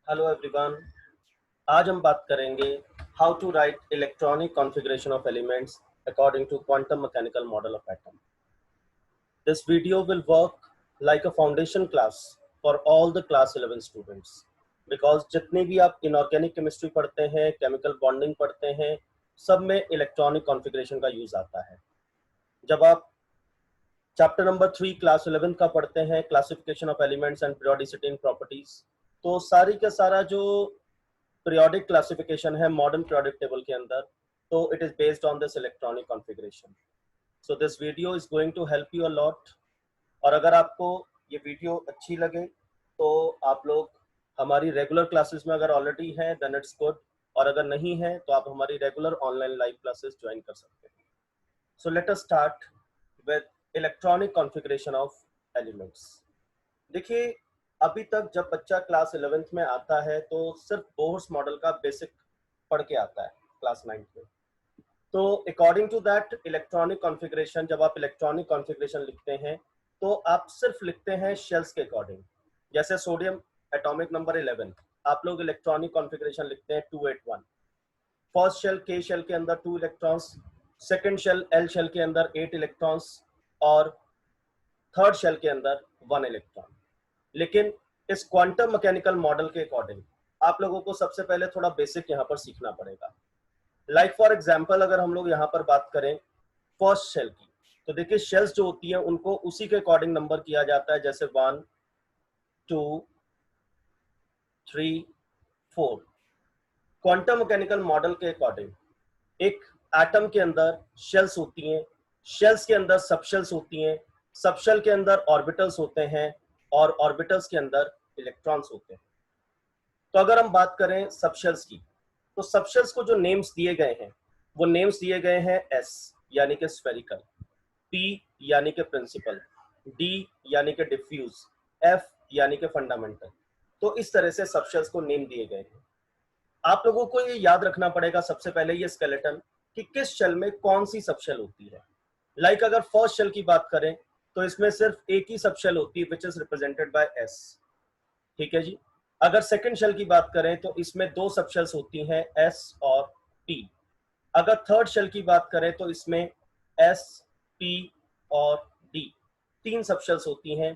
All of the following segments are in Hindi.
Hello everyone. आज हम बात करेंगे how to write electronic configuration of elements according to quantum mechanical model of atom. This video will work like a foundation class for all the class 11 students, because जितने भी आप इनऑर्गेनिक केमिस्ट्री पढ़ते हैं, केमिकल बॉन्डिंग पढ़ते हैं, सब में इलेक्ट्रॉनिक कॉन्फ़िगरेशन का यूज आता है। जब आप चैप्टर नंबर 3 क्लास 11 का पढ़ते हैं, classification of elements and periodicity in properties, तो सारी का सारा जो पीरियोडिक क्लासिफिकेशन है मॉडर्न पीरियोडिक टेबल के अंदर, तो it is based on this electronic configuration. So this video is going to help you a lot. और अगर आपको ये वीडियो अच्छी लगे तो आप लोग हमारी रेगुलर क्लासेस में अगर ऑलरेडी हैं देन इट्स गुड, और अगर नहीं है तो आप हमारी regular online live classes join कर सकते हैं। सो let us start with electronic configuration of elements. देखिए, अभी तक जब बच्चा क्लास 11th में आता है तो सिर्फ बोर्स मॉडल का बेसिक पढ़ के आता है क्लास 9th में। तो according to that electronic configuration, जब आप इलेक्ट्रॉनिक कॉन्फ़िगरेशन लिखते हैं तो आप सिर्फ लिखते हैं शेल्स के अकॉर्डिंग। जैसे सोडियम एटॉमिक नंबर 11, आप लोग इलेक्ट्रॉनिक कॉन्फ़िगरेशन लिखते हैं 281। फर्स्ट शेल के शेल के अंदर 2 electrons, second shell L shell के अंदर 8 इलेक्ट्रॉन्स, और थर्ड शेल के अंदर 1 इलेक्ट्रॉन। लेकिन इस क्वांटम मैकेनिकल मॉडल के अकॉर्डिंग आप लोगों को सबसे पहले थोड़ा बेसिक यहाँ पर सीखना पड़ेगा। लाइक फॉर एग्जांपल, अगर हम लोग यहाँ पर बात करें फर्स्ट शेल की, तो देखिए शेल्स जो होती हैं उनको उसी के अकॉर्डिंग नंबर किया जाता है, जैसे 1 2 3 4। क्वांटम मैकेनिकल मॉडल के अकॉर्डिंग एक एटम के अंदर शेल्स होती हैं, शेल्स के अंदर सबशेल्स होती हैं, सबशेल के अंदर ऑर्बिटल्स होते हैं, और ऑर्बिटल्स के अंदर इलेक्ट्रॉन्स होते हैं। तो अगर हम बात करें सबशेल्स की, तो सबशेल्स को जो नेम्स दिए गए हैं वो नेम्स दिए गए हैं एस यानी कि स्फेरिकल, पी यानी कि प्रिंसिपल, डी यानी कि डिफ्यूज, एफ यानी कि फंडामेंटल। तो इस तरह से सबशेल्स को नेम दिए गए हैं। आप लोगों को ये याद रखना पड़ेगा सबसे पहले ये स्केलेटन कि किस शेल में कौन सी सबशेल होती है। लाइक अगर फर्स्ट शेल की बात करें तो इसमें सिर्फ एक ही सबशेल होती है which is represented by S. ठीक है जी। अगर सेकंड शेल की बात करें तो इसमें दो सबशेल्स होती हैं, एस और पी। अगर थर्ड शेल की बात करें तो इसमें एस, पी और डी, तीन सबशेल्स होती हैं।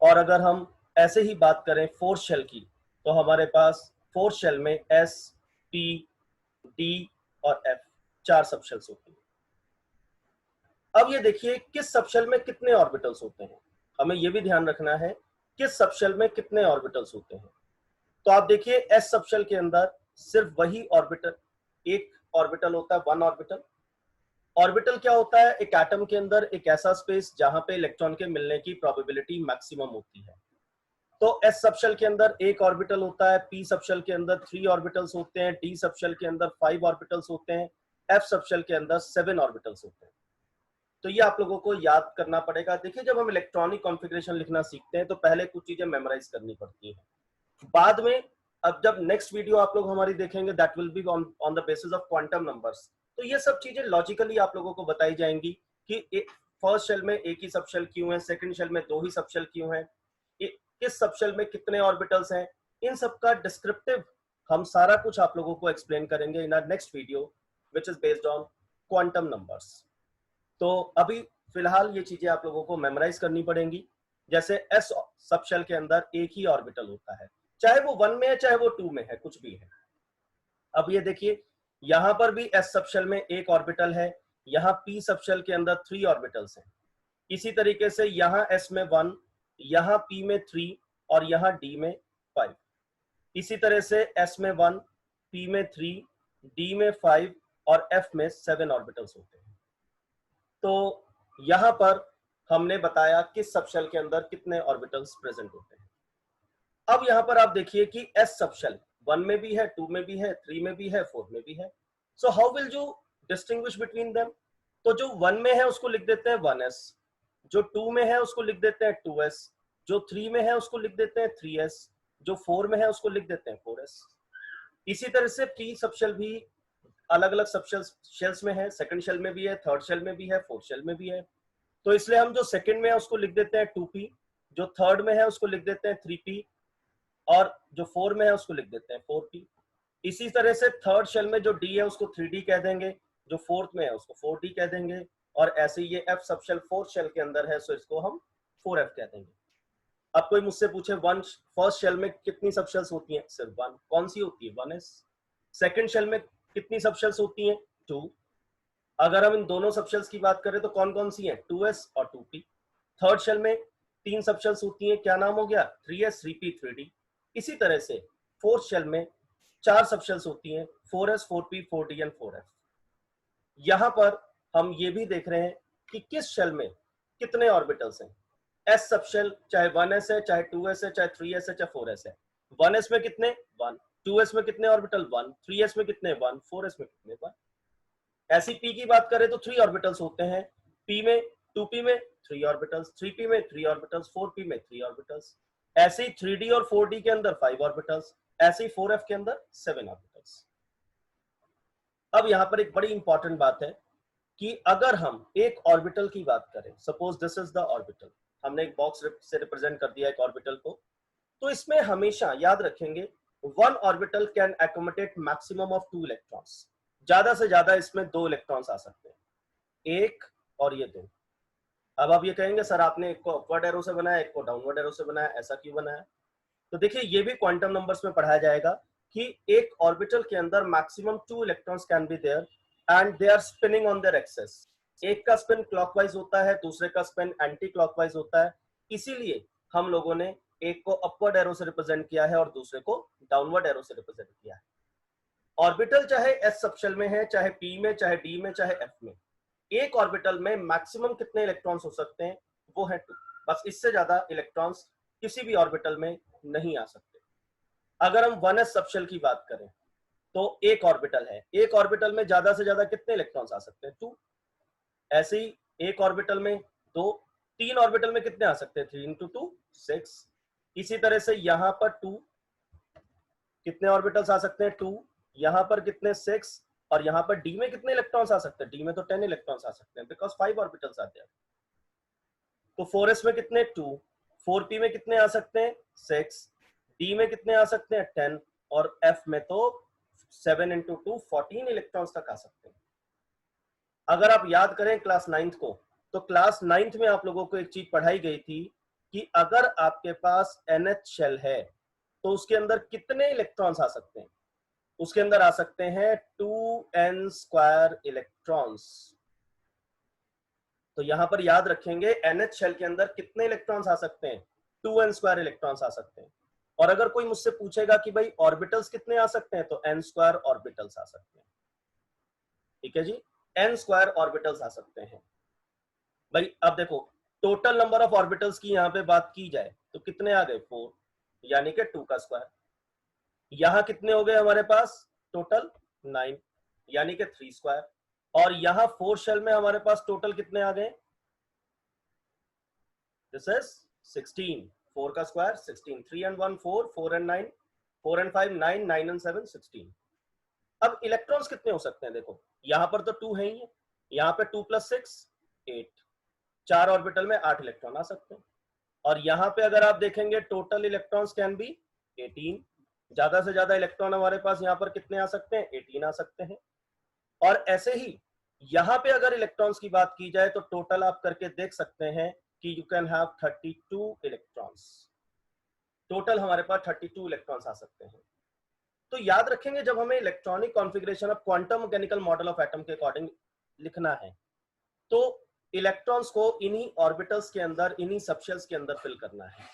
और अगर हम ऐसे ही बात करें फोर्थ शेल की, तो हमारे पास फोर्थ शेल में एस, पी, डी और एफ, चार सबशेल्स होती हैं। अब ये देखिए किस सबशेल में कितने ऑर्बिटल्स होते हैं, हमें यह भी ध्यान रखना है किस सबशेल में कितने ऑर्बिटल्स होते हैं। तो आप देखिए एस सबशेल के अंदर सिर्फ वही ऑर्बिटल, एक ऑर्बिटल होता है, वन ऑर्बिटल। ऑर्बिटल क्या होता है? एक एटम के अंदर एक ऐसा स्पेस जहां पे इलेक्ट्रॉन के मिलने की प्रोबेबिलिटी मैक्सिमम होती है। तो एस सबशेल के अंदर एक ऑर्बिटल होता है, पी सबशेल के अंदर 3 ऑर्बिटल्स होते हैं, डी सबशेल के अंदर 5 ऑर्बिटल्स होते हैं, एफ सबशेल के अंदर 7 ऑर्बिटल्स होते हैं। तो ये आप लोगों को याद करना पड़ेगा। देखिए, जब हम इलेक्ट्रॉनिक कॉन्फ़िगरेशन लिखना सीखते हैं तो पहले कुछ चीजें मेमोराइज करनी पड़ती हैं। बाद में, अब जब नेक्स्ट वीडियो आप लोग हमारी देखेंगे that will be on the basis of quantum numbers, तो ये सब चीजें लॉजिकली आप लोगों को बताई जाएंगी कि फर्स्ट शेल में एक ही सबशेल क्यों है, सेकंड शेल में दो ही सबशेल क्यों है, किस सबशेल में कितने ऑर्बिटल्स हैं। इन सब का डिस्क्रिप्टिव हम सारा कुछ आप लोगों को एक्सप्लेन करेंगे in our next video which is based on quantum numbers. तो अभी फिलहाल ये चीजें आप लोगों को मेमोराइज करनी पड़ेंगी। जैसे एस सबशेल के अंदर एक ही ऑर्बिटल होता है, चाहे वो 1 में है चाहे वो 2 में है, कुछ भी है। अब ये देखिए, यहां पर भी एस सबशेल में एक ऑर्बिटल है, यहाँ पी सबशेल के अंदर 3 ऑर्बिटल्स हैं। इसी तरीके से यहाँ एस में 1, यहाँ पी में 3 और यहाँ डी में 5। इसी तरह से एस में 1, पी में 3, डी में 5 और एफ में 7 ऑर्बिटल्स होते हैं। तो यहां पर हमने बताया किस सबशेल के अंदर कितने ऑर्बिटल्स प्रेजेंट होते हैं। अब यहां पर आप देखिए कि एस सबशेल 1 में भी है, 2 में भी है, 3 में भी है, 4 में भी है। So how will you distinguish between them? तो जो 1 में है उसको लिख देते हैं 1s, जो 2 में है उसको लिख देते हैं 2s, जो 3 में है उसको लिख देते हैं 3s, जो 4 में है उसको लिख देते हैं 4s। इसी तरह से पी सबशेल भी अलग अलग सबशेल्स शेल्स में है, सेकंड शेल में भी है, थर्ड शेल में भी है, फोर्थ शेल में भी है। तो इसलिए हम जो सेकंड में है उसको लिख देते हैं 2p, जो थर्ड में है उसको लिख देते हैं 3p, और जो 4 में है उसको लिख देते हैं 4p। इसी तरह से थर्ड शेल में जो d है उसको 3d कह देंगे, जो फोर्थ में है उसको 4d कह देंगे, और ऐसे ये f सब शेल फोर्थ शेल के अंदर है, सो इसको हम 4f कह देंगे। अब कोई मुझसे पूछे वन फर्स्ट शेल में कितनी सब शेल्स होती हैं, सिर्फ वन। कौन सी होती है, 1s। सेकंड शेल में कितनी सब शेल्स होती हैं, 2। अगर हम इन दोनों सब शेल्स की बात करें तो कौन कौन सी हैं, 2s और 2p। थर्ड शेल में 3 सब शेल्स होती हैं, क्या नाम हो गया, 3s 3p 3d। इसी तरह से फोर्थ शेल में 4 सब शेल्स होती हैं, 4s 4p 4d and 4f। यहां पर हम ये भी देख रहे हैं कि किस शेल में कितने ऑर्बिटल्स हैं। एस सब शेल चाहे 1s है, चाहे 2s है, चाहे 3s है, चाहे 4s है। 1s में कितने 1, 2s में कितने ऑर्बिटल 1, 3s में कितने 1, 4s में कितने 1। ऐसी p की बात करें तो 3 ऑर्बिटल्स होते हैं, p में 2p में 3 ऑर्बिटल्स, 3p में 3 ऑर्बिटल्स, 4p में 3 ऑर्बिटल्स। ऐसे ही 3d और 4d के अंदर 5 ऑर्बिटल्स, ऐसे ही 4f के अंदर 7 ऑर्बिटल्स। अब यहां पर एक बड़ी इंपॉर्टेंट बात है कि अगर हम एक ऑर्बिटल की बात करें, suppose this is the orbital, हमने एक बॉक्स से रिप्रेजेंट कर दिया एक ऑर्बिटल को, तो इसमें हमेशा याद रखेंगे one orbital can accommodate maximum of 2 electrons. ज्यादा से ज्यादा इसमें 2 इलेक्ट्रॉन्स आ सकते हैं, एक और ये 2। अब आप ये कहेंगे सर आपने एक को अपवर्ड एरो से बनाया, एक को डाउनवर्ड एरो से बनाया, ऐसा क्यों बनाया। तो देखिए ये भी क्वांटम नंबर्स में पढ़ाया जाएगा कि एक ऑर्बिटल के अंदर maximum 2 electrons can be there and they are spinning on their axes. एक का स्पिन क्लॉकवाइज होता है, दूसरे का स्पिन एंटी क्लॉकवाइज होता है। इसीलिए हम लोगों ने एक को अपवर्ड एरो से रिप्रेजेंट किया है और दूसरे को डाउनवर्ड एरो से रिप्रेजेंट किया है। ऑर्बिटल चाहे एस सबशेल में है, चाहे पी में, चाहे डी में, चाहे एफ में, एक ऑर्बिटल में मैक्सिमम कितने इलेक्ट्रॉन्स हो सकते हैं, वो है 2। बस इससे ज्यादा इलेक्ट्रॉन्स किसी भी ऑर्बिटल में नहीं आ सकते। अगर हम 1s सबशेल की बात करें तो एक ऑर्बिटल है, एक ऑर्बिटल में ज्यादा से ज्यादा कितने इलेक्ट्रॉन्स आ सकते हैं, 2। ऐसे ही एक ऑर्बिटल में 2, 3 ऑर्बिटल में कितने आ सकते हैं, 3 इंटू 2 6। इसी तरह से यहां पर 2, कितने ऑर्बिटल्स आ सकते हैं, 2। यहां पर कितने, 6। और यहां पर डी में कितने इलेक्ट्रॉन्स आ सकते हैं, डी में तो 10 इलेक्ट्रॉन्स आ सकते हैं, बिकॉज 5 ऑर्बिटल्स आते हैं। तो 4s में कितने, 2। 4p में कितने आ सकते हैं, 6। डी में कितने आ सकते हैं, 10। और f में तो 7 इंटू 2 14 इलेक्ट्रॉन्स तक आ सकते हैं। अगर आप याद करें क्लास 9th को, तो क्लास 9th में आप लोगों को एक चीज पढ़ाई गई थी कि अगर आपके पास NH शेल है तो उसके अंदर कितने इलेक्ट्रॉन्स आ सकते हैं, उसके अंदर आ सकते हैं 2n स्क्वायर इलेक्ट्रॉन्स। तो यहां पर याद रखेंगे NH शेल के अंदर कितने इलेक्ट्रॉन्स आ सकते हैं, 2n स्क्वायर इलेक्ट्रॉन्स आ सकते हैं। और अगर कोई मुझसे पूछेगा कि भाई ऑर्बिटल्स कितने आ सकते हैं, तो n स्क्वायर ऑर्बिटल्स आ सकते हैं। ठीक है जी, n स्क्वायर ऑर्बिटल्स आ सकते हैं। भाई अब देखो टोटल नंबर ऑफ ऑर्बिटल्स की यहां पे बात की जाए तो कितने आ गए, 4, यानी कि 2 का स्क्वायर। यहां कितने हो गए हमारे पास, टोटल 9, यानी कि 3 स्क्वायर। और यहां 4 शेल में हमारे पास टोटल कितने आ गए, दिस इज 16। 4 का square 16, 3 and 1 4, 4 and 9, 4 and 5 9, 9 and 7 16। अब इलेक्ट्रॉन्स कितने हो सकते हैं, देखो यहां पर तो 2 है ही है, यहां पे 2 + 6 8, 4 ऑर्बिटल में 8 इलेक्ट्रॉन आ सकते हैं। और यहां पे अगर आप देखेंगे टोटल इलेक्ट्रॉन्स कैन बी 18। ज्यादा से ज्यादा इलेक्ट्रॉन हमारे पास यहां पर कितने आ सकते हैं, 18 आ सकते हैं। और ऐसे ही यहां पे अगर इलेक्ट्रॉन्स की बात की जाए तो टोटल आप करके देख सकते हैं कि you can have 32 electrons. Total हमारे पास 32 इलेक्ट्रॉन्स आ सकते हैं। तो याद रखेंगे जब हमें electronic configuration of quantum mechanical model of atom के अकॉर्डिंग लिखना है तो इलेक्ट्रॉन्स को इन्हीं ऑर्बिटल्स के अंदर, इन्हीं सबशेल्स के अंदर फिल करना है।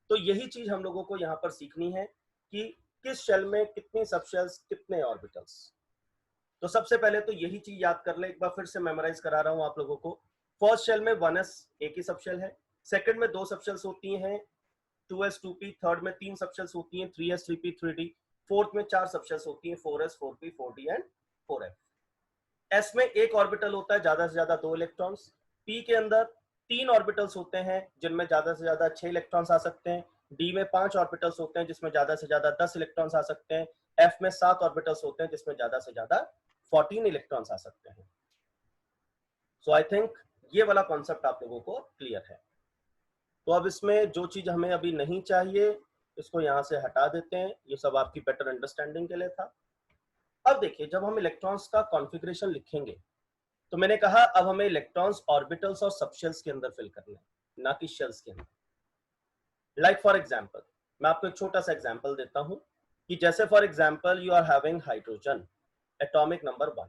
तो यही चीज हम लोगों को यहाँ पर सीखनी है कि किस शेल में कितनी सबशेल्स, कितने ऑर्बिटल्स। तो सबसे पहले तो यही चीज याद कर ले, एक बार फिर से मेमोराइज करा रहा हूं आप लोगों को। फर्स्ट शेल में 1s एक ही सबशेल है, सेकंड में 2 सबशेल्स होती हैं 2s 2p, थर्ड में 3 सबशेल्स होती हैं 3s 3p 3d, फोर्थ में 4 सबशेल्स होती हैं 4s 4p 4d and 4f। S में एक ऑर्बिटल होता है, ज्यादा से ज्यादा 2 इलेक्ट्रॉन्स। पी के अंदर 3 ऑर्बिटल्स होते हैं जिनमें ज्यादा से ज्यादा 6 इलेक्ट्रॉन्स आ सकते हैं। डी में 5 ऑर्बिटल्स होते हैं जिसमें ज्यादा से ज्यादा 10 इलेक्ट्रॉन्स आ सकते हैं। एफ में 7 ऑर्बिटल्स होते हैं जिसमें ज्यादा से ज्यादा 14 इलेक्ट्रॉन्स आ सकते हैं। सो आई थिंक ये वाला कॉन्सेप्ट आप लोगों को क्लियर है। तो अब इसमें जो चीज हमें अभी नहीं चाहिए इसको यहाँ से हटा देते हैं, ये सब आपकी बेटर अंडरस्टैंडिंग के लिए था। अब देखिए, जब हम इलेक्ट्रॉन्स का कॉन्फ़िगरेशन लिखेंगे तो मैंने कहा अब हमें इलेक्ट्रॉन्स ऑर्बिटल्स और सबशेल्स के अंदर फिल करना है, ना कि शेल्स के अंदर। लाइक फॉर एग्जांपल, मैं आपको एक छोटा सा एग्जांपल देता हूं कि जैसे for example you are having hydrogen atomic number 1।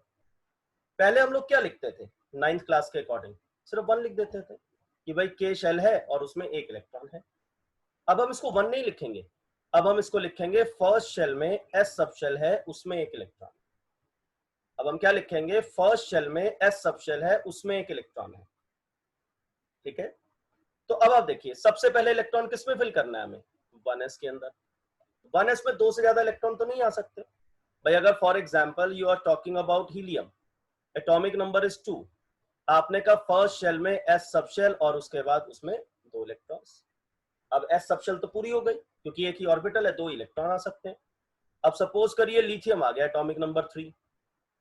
पहले हम लोग क्या लिखते थे, 9th क्लास के अकॉर्डिंग सिर्फ 1 लिख देते थे कि भाई के शेल है और उसमें 1 इलेक्ट्रॉन है। अब हम इसको 1 नहीं लिखेंगे, अब हम इसको लिखेंगे फर्स्ट शेल में एस सब शेल है, उसमें 1 इलेक्ट्रॉन। अब हम क्या लिखेंगे, फर्स्ट शेल में एस सब शेल है, उसमें 1 इलेक्ट्रॉन है। ठीक है, तो अब आप देखिए, सबसे पहले इलेक्ट्रॉन किस में फिल करना है हमें, 1s के अंदर। 1s में 2 से ज्यादा इलेक्ट्रॉन तो नहीं आ सकते भाई। अगर for example you are talking about helium, atomic number is 2, आपने कहा फर्स्ट शेल में एस सब शेल और उसके बाद उसमें 2 इलेक्ट्रॉन्स। अब एस सब शेल तो पूरी हो गई क्योंकि एक ही ऑर्बिटल है, 2 इलेक्ट्रॉन आ सकते हैं। अब सपोज करिए लिथियम आ गया एटॉमिक नंबर 3,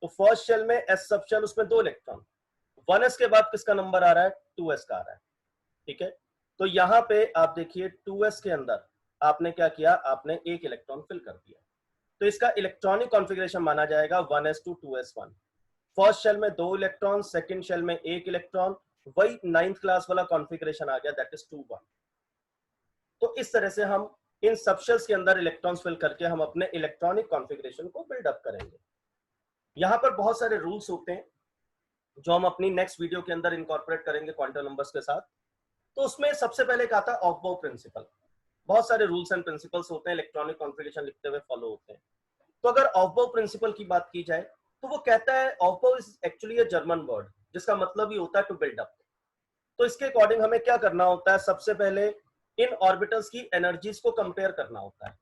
तो फर्स्ट शेल में एस सब शेल, उसमें 2 इलेक्ट्रॉन। 1s के बाद किसका नंबर आ रहा है, 2s का आ रहा है। ठीक है, तो यहां पे आप देखिए 2s के अंदर आपने क्या किया, आपने 1 इलेक्ट्रॉन फिल कर दिया। तो इसका इलेक्ट्रॉनिक कॉन्फ़िगरेशन माना जाएगा 1s to 2s1। First shell में 2 इलेक्ट्रॉन, सेकंड शेल में 1 इलेक्ट्रॉन, वही 9th क्लास वाला कॉन्फ़िगरेशन आ गया, दैट इज 2-1। तो इस तरह से हम इन सबशेल्स के अंदर इलेक्ट्रॉन्स फिल करके हम अपने इलेक्ट्रॉनिक कॉन्फ़िगरेशन को बिल्डअप करेंगे। यहां पर बहुत सारे रूल्स होते हैं जो हम अपनी नेक्स्ट वीडियो के अंदर इनकॉर्पोरेट करेंगे क्वांटम नंबर्स के साथ। तो उसमें सबसे पहले एक आता है ऑफ बाउ प्रिंसिपल। बहुत सारे रूल्स एंड प्रिंसिपल्स होते हैं, इलेक्ट्रॉनिक कॉन्फ़िगरेशन लिखते हुए फॉलो होते हैं। तो अगर ऑफ बाउ प्रिंसिपल की बात की जाए तो वो कहता है, ऑफ बाउ is actually a German word जिसका मतलब ही होता है टू बिल्ड अप। तो इसके अकॉर्डिंग हमें क्या करना होता है, सबसे पहले इन ऑर्बिटल्स की एनर्जीज को कंपेयर करना होता है।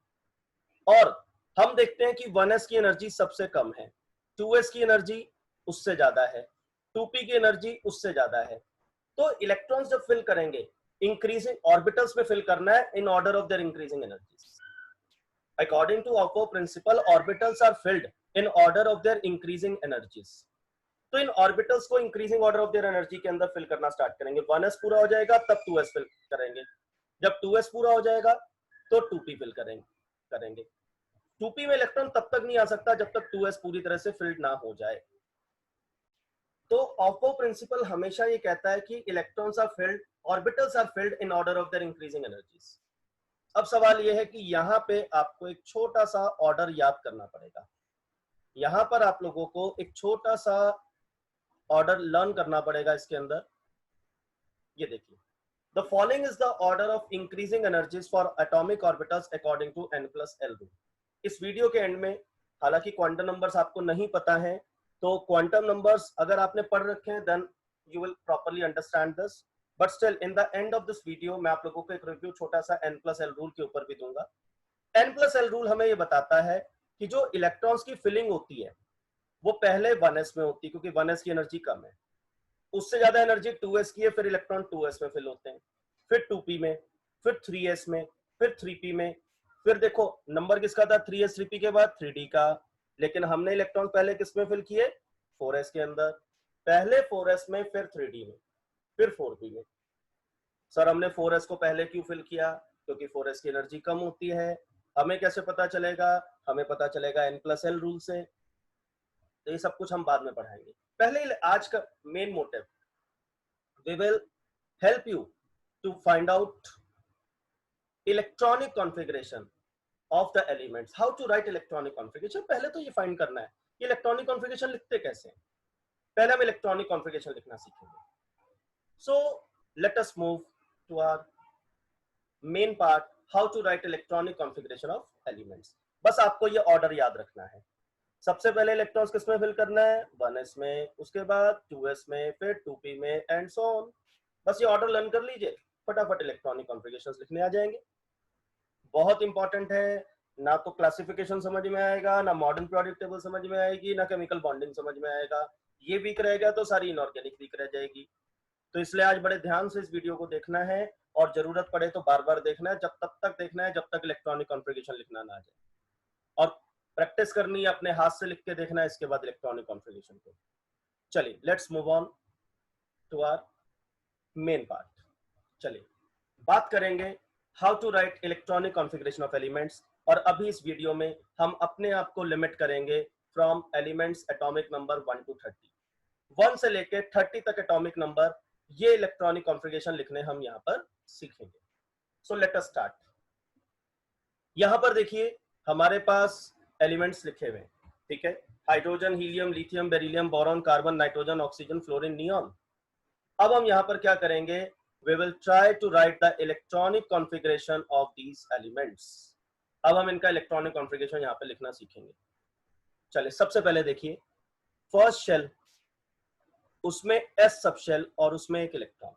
और हम देखते हैं कि 1s की एनर्जी सबसे कम है, 2s की एनर्जी उससे ज्यादा है, 2p की एनर्जी उससे ज्यादा है। तो इलेक्ट्रॉन्स जब फिल करेंगे, इंक्रीजिंग ऑर्बिटल्स में फिल करना है in order of their increasing energies. According to Aufbau principle, orbitals are filled in order of their increasing energies. तो इन ऑर्बिटल्स को increasing order of their energy के अंदर फिल करना स्टार्ट करेंगे। 1s पूरा हो जाएगा तब 2s फिल करेंगे, जब 2s पूरा हो जाएगा तो 2p फिल करेंगे। 2p में इलेक्ट्रॉन तब तक नहीं आ सकता जब तक 2s पूरी तरह से फिल्ड ना हो जाए। तो ऑफबो प्रिंसिपल हमेशा ये कहता है कि electrons are filled, orbitals are filled in order of their increasing energies. अब सवाल ये है कि यहाँ पे आपको एक छोटा सा ऑर्डर याद करना पड़ेगा। यहाँ पर आप लोगों को एक छोटा सा ऑर्डर लर्न करना पड़ेगा इसके अंदर। ये देखिए, the following is the order of increasing energies for atomic orbitals according to n+l rule. इस वीडियो के एंड में, हालांकि क्वांटम नंबर्स आपको नहीं पता है, तो क्वांटम नंबर्स अगर आपने पढ़ रखे हैं then you will properly understand this, but still in the end of this video मैं आप लोगों को एक रिव्यू छोटा सा n+l रूल के ऊपर भी दूंगा। n+l रूल हमें ये बताता है कि जो इलेक्ट्रॉन्स की फिलिंग होती है वो पहले 1s में होती है क्योंकि 1s की एनर्जी कम है, उससे ज्यादा एनर्जी 2s की है, फिर इलेक्ट्रॉन 2s में फिल होते हैं, फिर 2p में, फिर 3s में, फिर 3p में, फिर देखो नंबर किसका था 3s 3p के बाद 3d का, लेकिन हमने इलेक्ट्रॉन पहले किस में फिल किए, 4s के अंदर, पहले 4s में, फिर 3d में, फिर 4p में। सर हमने 4s को पहले क्यों फिल किया, क्योंकि 4s की एनर्जी कम होती है। हमें कैसे पता चलेगा, हमें पता चलेगा n+l रूल से। तो ये सब कुछ हम बाद में पढ़ाएंगे। पहले आज का main motive, we will help you to find out electronic configuration of the elements, how to write electronic configuration। पहले तो ये फाइंड करना है कि इलेक्ट्रॉनिक कॉन्फ़िगरेशन लिखते कैसे हैं। पहले हम इलेक्ट्रॉनिक कॉन्फ़िगरेशन लिखना सीखेंगे। So let us move to our main part, how to write electronic configuration of elements. बस आपको ये ऑर्डर याद रखना है। सबसे पहले इलेक्ट्रॉन्स किस में फिल करना है, 1s में, उसके बाद 2s में, फिर 2p में एंड सो ऑन। बस ये ऑर्डर लर्न कर लीजिए, फटाफट इलेक्ट्रॉनिक कॉन्फ़िगरेशंस लिखने आ जाएंगे। बहुत इंपॉर्टेंट है, ना तो क्लासिफिकेशन समझ में आएगा, ना मॉडर्न पीरियोडिक टेबल समझ में आएगी, ना केमिकल बॉन्डिंग समझ में आएगा। ये वीक रहेगा तो सारी इनऑर्गेनिक वीक रह जाएगी। तो इसलिए आज बड़े ध्यान से इस वीडियो को देखना है और जरूरत पड़े तो बार बार देखना है, जब तब तक देखना है जब तक इलेक्ट्रॉनिक कॉन्फ़िगरेशन लिखना ना आ जाए, और प्रैक्टिस करनी है, अपने हाथ से लिख के देखना है इसके बाद इलेक्ट्रॉनिक कॉन्फ़िगरेशन को। चलिए let's move on to our main part. चलिए बात करेंगे how to write electronic configuration of elements. और अभी इस वीडियो में हम अपने आप को लिमिट करेंगे from elements atomic number 1 to 30, 1 से लेके 30 तक एटॉमिक नंबर, ये इलेक्ट्रॉनिक कॉन्फ़िगरेशन लिखने हम यहाँ पर सीखेंगे। So let us start. यहां पर देखिए हमारे पास एलिमेंट्स लिखे हुए हैं, ठीक है, hydrogen, helium, lithium, beryllium, boron, carbon, nitrogen, oxygen, fluorine, neon. अब हम यहां पर क्या करेंगे, we will try to write the electronic configuration of these elements. अब हम इनका इलेक्ट्रॉनिक कॉन्फ़िगरेशन यहां पर लिखना सीखेंगे। चलिए सबसे पहले देखिए, फर्स्ट शेल, उसमें एस सब शेल और उसमें एक इलेक्ट्रॉन।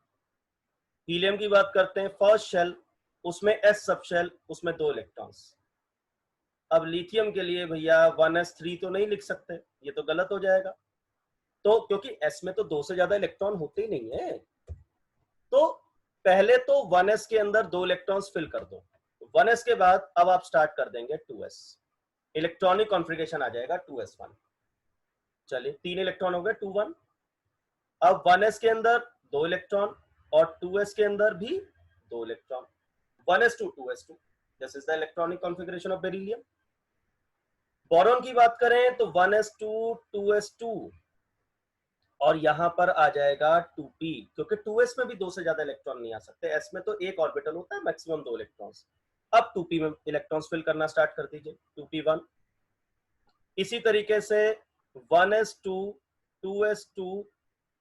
हीलियम की बात करते हैं, फर्स्ट शेल, उसमें एस सब शेल, उसमें 2 इलेक्ट्रॉन्स। अब लिथियम के लिए भैया 1s3 तो नहीं लिख सकते, ये तो गलत हो जाएगा, तो क्योंकि s में तो 2 से ज्यादा इलेक्ट्रॉन होते ही नहीं है, तो पहले तो 1s के अंदर 2 इलेक्ट्रॉन्स फिल कर दो। 1s के बाद अब आप स्टार्ट कर देंगे 2s, इलेक्ट्रॉनिक कॉन्फ़िगरेशन आ जाएगा 2s1। चलिए 3 इलेक्ट्रॉन हो गए 2 1। अब 1s के अंदर 2 इलेक्ट्रॉन और 2s के अंदर भी 2 electron, 1s2 2s2, this is the electronic configuration of beryllium. Boron की बात करें तो 1s2 2s2 और यहां पर आ जाएगा 2p, क्योंकि 2s में भी 2 से ज्यादा इलेक्ट्रॉन नहीं आ सकते, s में तो एक ऑर्बिटल होता है, मैक्सिमम 2 इलेक्ट्रॉन्स। अब 2p में इलेक्ट्रॉन्स फिल करना स्टार्ट कर दीजिए, 2p1। इसी तरीके से 1s2 2s2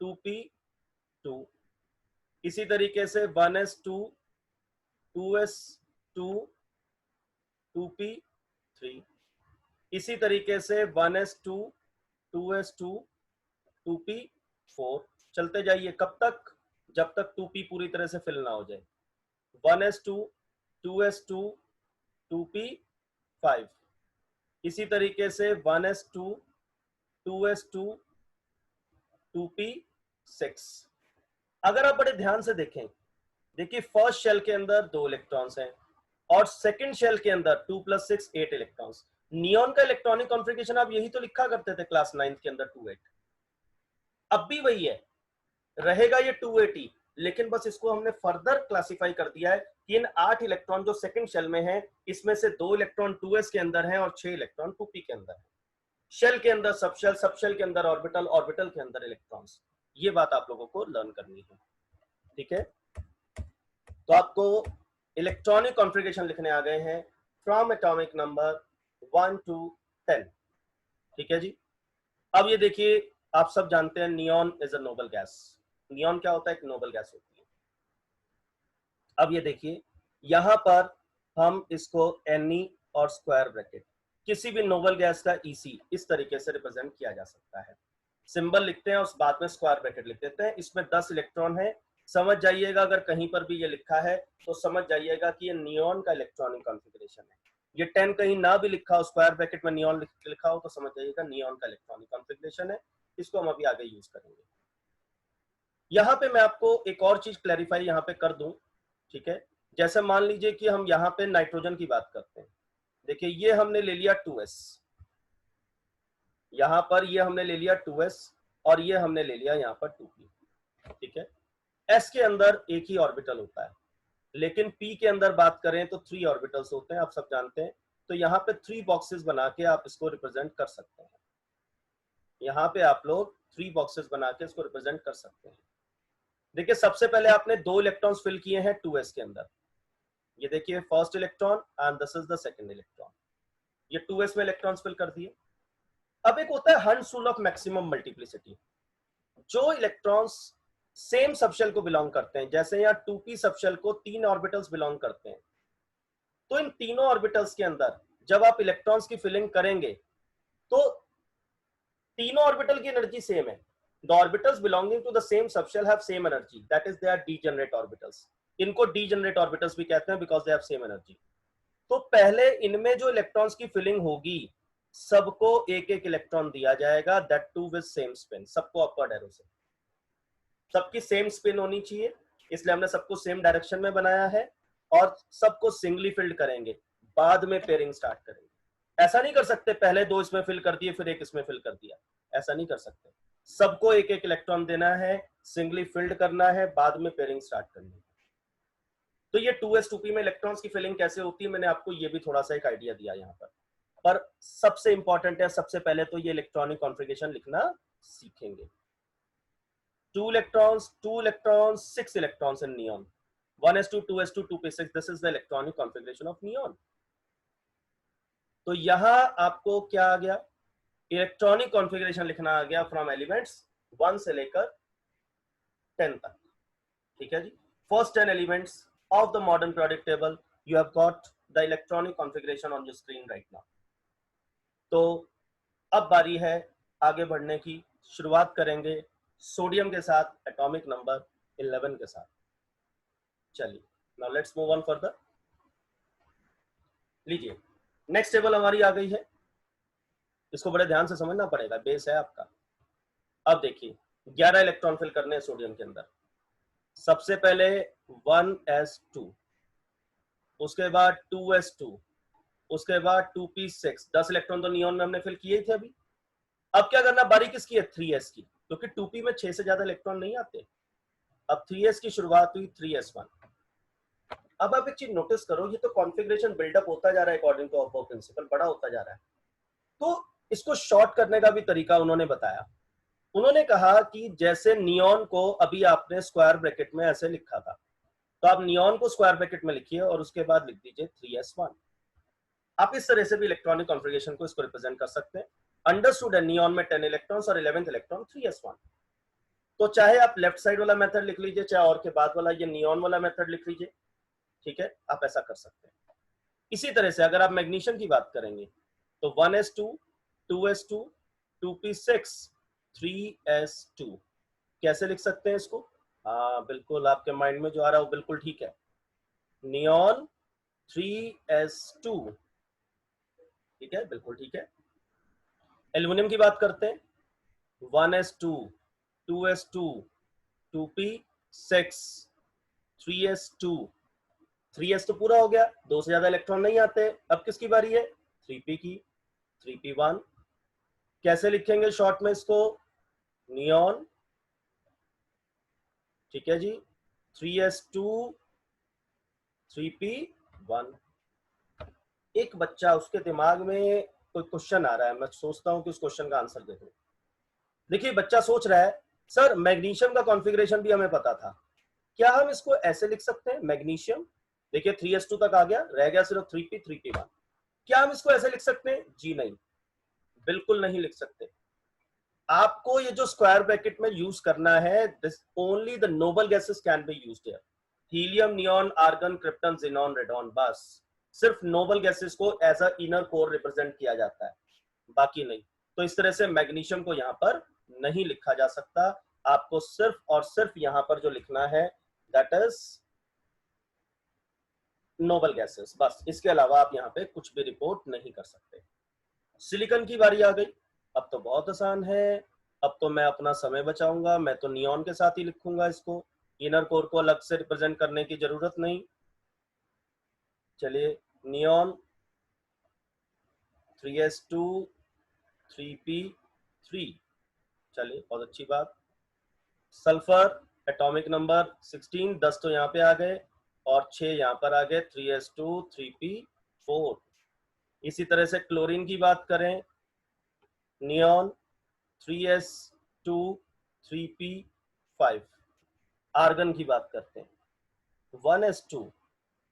2p2, इसी तरीके से 1s2 2s2 2p3, इसी तरीके से 1s2 2s2 2p4। चलते जाइए, कब तक, जब तक 2p पूरी तरह से फिल ना हो जाए। 1s2 2s2 2p5, इसी तरीके से 1s2 2s2 2p6। अगर आप बड़े ध्यान से देखें, देखिए फर्स्ट शेल के अंदर 2 इलेक्ट्रॉन्स हैं और सेकंड शेल के अंदर 2 + 6 8 इलेक्ट्रॉन्स। नियॉन का इलेक्ट्रॉनिक कॉन्फ़िगरेशन आप यही तो लिखा करते थे क्लास 9th के अंदर, 2 8। अब भी वही है, रहेगा ये 280, लेकिन बस इसको हमने फर्दर क्लासिफाई कर दिया है कि इन 8 इलेक्ट्रॉन जो सेकंड शेल में हैं, इसमें से 2 इलेक्ट्रॉन 2s के अंदर हैं और 6 इलेक्ट्रॉन 2p के अंदर हैं। शेल के अंदर सबशेल, सबशेल के अंदर ऑर्बिटल, ऑर्बिटल के अंदर इलेक्ट्रॉन्स। ये बात आप लोगों को लर्न करनी है, ठीक है। तो आपको इलेक्ट्रॉनिक कॉन्फ़िगरेशन लिखने आ गए हैं फ्रॉम एटॉमिक नंबर 1 to 10, ठीक है जी। अब ये देखिए, आप सब जानते हैं neon is a noble gas. Neon क्या होता है, एक नोबल गैस होती है। अब ये देखिए, यहां पर हम इसको Ne और स्क्वायर ब्रैकेट, किसी भी नोबल गैस का Ec इस तरीके से रिप्रेजेंट किया जा सकता है। सिंबल लिखते हैं, उस बाद में स्क्वायर ब्रैकेट लिख देते हैं। इसमें 10 इलेक्ट्रॉन है, समझ जाइएगा, अगर कहीं पर भी ये लिखा है तो समझ जाइएगा कि ये नियॉन का इलेक्ट्रॉनिक कॉन्फ़िगरेशन है। ये 10 कहीं ना भी लिखा हो, स्क्वायर ब्रैकेट में नियॉन लिखा हो, तो समझ जाइएगा नियॉन का इलेक्ट्रॉनिक कॉन्फ़िगरेशन है। इसको हम अभी आगे यूज करेंगे। यहाँ पे मैं आपको एक और चीज क्लैरिफाई यहाँ पे कर दूं, ठीक है। जैसे मान लीजिए कि हम यहाँ पे नाइट्रोजन की बात करते हैं, देखिए ये हमने ले लिया 2s, यहाँ पर ये हमने ले लिया 2s और ये हमने ले लिया यहाँ पर 2p, ठीक है। s के अंदर एक ही ऑर्बिटल होता है, लेकिन p के अंदर बात करें तो 3 ऑर्बिटल्स होते हैं, आप सब जानते हैं। तो यहाँ पे 3 बॉक्सेस बना के आप इसको रिप्रेजेंट कर सकते हैं। यहाँ पे आप लोग 3 बॉक्सेस बना के इसको रिप्रेजेंट कर सकते हैं। देखिए सबसे पहले आपने 2 इलेक्ट्रॉन्स फिल किए हैं 2s के अंदर, ये देखिए first electron and this is the second electron, ये 2s में इलेक्ट्रॉन्स फिल कर दिए। अब एक होता है hunts rule of maximum multiplicity, जो इलेक्ट्रॉन्स सेम सबशेल को बिलोंग करते हैं, जैसे यहाँ 2p सबशेल को 3 ऑर्बिटल्स बिलोंग करते हैं, तो इन तीनों ऑर्बिटल्स के अंदर जब आप इलेक्ट्रॉन्स की फिलिंग करेंगे तो तीनों ऑर्बिटल की एनर्जी सेम है। The orbitals belonging to the same subshell have same energy, that is they are degenerate orbitals. इनको degenerate orbitals भी कहते हैं because they have same energy. तो पहले इनमें जो इलेक्ट्रॉन्स की फिलिंग होगी, सबको एक एक इलेक्ट्रॉन दिया जाएगा, that too with same spin, सबको अपवर्ड एरो से, सबकी सेम स्पिन होनी चाहिए, इसलिए हमने सबको सेम डायरेक्शन में बनाया है और सबको सिंगली फिल्ड करेंगे, बाद में पेयरिंग स्टार्ट करेंगे। ऐसा नहीं कर सकते पहले 2 इसमें फिल कर दिए फिर एक इसमें फिल कर दिया, ऐसा नहीं कर सकते। सबको एक एक इलेक्ट्रॉन देना है, सिंगली फिल्ड करना है, बाद में पेयरिंग स्टार्ट करनी है। तो ये 2s2p में इलेक्ट्रॉन्स की फिलिंग कैसे होती है, मैंने आपको ये भी थोड़ा सा एक आइडिया दिया यहाँ पर सबसे इंपॉर्टेंट है, सबसे पहले तो ये इलेक्ट्रॉनिक कॉन्फ़िगरेशन लिखना सीखेंगे। 2 electrons, 6 electrons in neon. 1s2, 2s2, 2p6. This is the electronic configuration of neon. तो यहां आपको क्या आ गया, इलेक्ट्रॉनिक कॉन्फ़िगरेशन लिखना आ गया फ्रॉम एलिमेंट्स 1 से लेकर 10 तक। ठीक है जी, first 10 elements of the modern periodic table, you have got the electronic configuration on your screen right now. तो अब बारी है आगे बढ़ने की, शुरुआत करेंगे सोडियम के साथ, एटॉमिक नंबर 11 के साथ। चलिए, now let's move on further. लीजिए, नेक्स्ट टेबल हमारी आ गई है, इसको बड़े ध्यान से समझना पड़ेगा, बेस है आपका। अब देखिए, 11 इलेक्ट्रॉन फिल करने हैं सोडियम के अंदर। सबसे पहले 1s2, उसके बाद 2s2, उसके बाद 2p6। 10 इलेक्ट्रॉन तो नियॉन में हमने फिल किए थे अभी। अब क्या करना, बारी किसकी है, 3s की, क्योंकि 2p में 6 से ज्यादा इलेक्ट्रॉन नहीं आते। अब 3s की शुरुआत हुई, 3s1। अब आप एक चीज नोटिस करो, ये तो कॉन्फ़िगरेशन बिल्डअप होता जा रहा है अकॉर्डिंग टू ऑफ प्रिंसिपल, बड़ा होता जा रहा है। तो इसको शॉर्ट करने का भी तरीका उन्होंने बताया। उन्होंने कहा कि जैसे नियॉन को अभी आपने स्क्वायर ब्रैकेट में ऐसे लिखा था, तो आप नियॉन को स्क्वायर ब्रैकेट में लिखिए और उसके बाद लिख दीजिए 3s1। आप इस तरह से भी इलेक्ट्रॉनिक कॉन्फ़िगरेशन को इसको रिप्रेजेंट कर सकते हैं। अंडरस्टूड है, नियॉन में 10 इलेक्ट्रॉन्स और 11th इलेक्ट्रॉन 3s1। तो चाहे आप लेफ्ट साइड वाला मेथड लिख लीजिए, चाहे और के बाद वाला ये नियॉन वाला मेथड लिख लीजिए। ठीक है, आप ऐसा कर सकते हैं। इसी तरह से अगर आप मैग्नीशियम की बात करेंगे तो 1s2, 2s2, 2p6, 3s2। कैसे लिख सकते हैं इसको? हाँ बिल्कुल, आपके माइंड में जो आ रहा है वो बिल्कुल ठीक है, नियॉन 3s2। ठीक है, बिल्कुल ठीक है। एल्युमिनियम की बात करते हैं, 1s2, 2s2, 2p6, 3s2। 3s तो पूरा हो गया, 2 से ज्यादा इलेक्ट्रॉन नहीं आते। अब किसकी बारी है, 3p की, 3p1। कैसे लिखेंगे शॉर्ट में इसको, नियॉन, ठीक है जी, 3s2, 3p1। एक बच्चा, उसके दिमाग में कोई क्वेश्चन आ रहा है, मैं सोचता हूं कि उस क्वेश्चन का आंसर दे दूं। देखिए, बच्चा सोच रहा है सर मैग्नीशियम का कॉन्फ़िगरेशन भी हमें पता था, क्या हम इसको ऐसे लिख सकते हैं, मैग्नीशियम, देखिए 3s2 तक आ गया, रह गया सिर्फ 3p, 3p1। क्या हम इसको ऐसे लिख सकते हैं? जी नहीं, बिल्कुल नहीं लिख सकते। आपको ये जो स्क्वायर ब्रैकेट में यूज करना है, this only the noble gases can be used here. Helium, neon, argon, krypton, xenon, radon, बस सिर्फ नोबल गैसेस को as a inner core represent किया जाता है, बाकी नहीं। तो इस तरह से मैग्नीशियम को यहाँ पर नहीं लिखा जा सकता। आपको सिर्फ और सिर्फ यहाँ पर जो लिखना है, दैट इज नोबल गैसेस, बस। इसके अलावा आप यहाँ पे कुछ भी रिपोर्ट नहीं कर सकते। सिलिकॉन की बारी आ गई। अब तो बहुत आसान है, अब तो मैं अपना समय बचाऊंगा, मैं तो नियॉन के साथ ही लिखूंगा इसको, इनर कोर को अलग से रिप्रेजेंट करने की जरूरत नहीं। चलिए, नियॉन 3s2, 3p3। चलिए, बहुत अच्छी बात। सल्फर, एटॉमिक नंबर 16, 10 तो यहाँ पे आ गए और 6 यहाँ पर आ गए, 3s2, 3p4। इसी तरह से क्लोरीन की बात करें, नियॉन 3s2, 3p5। आर्गन की बात करते हैं, 1s2,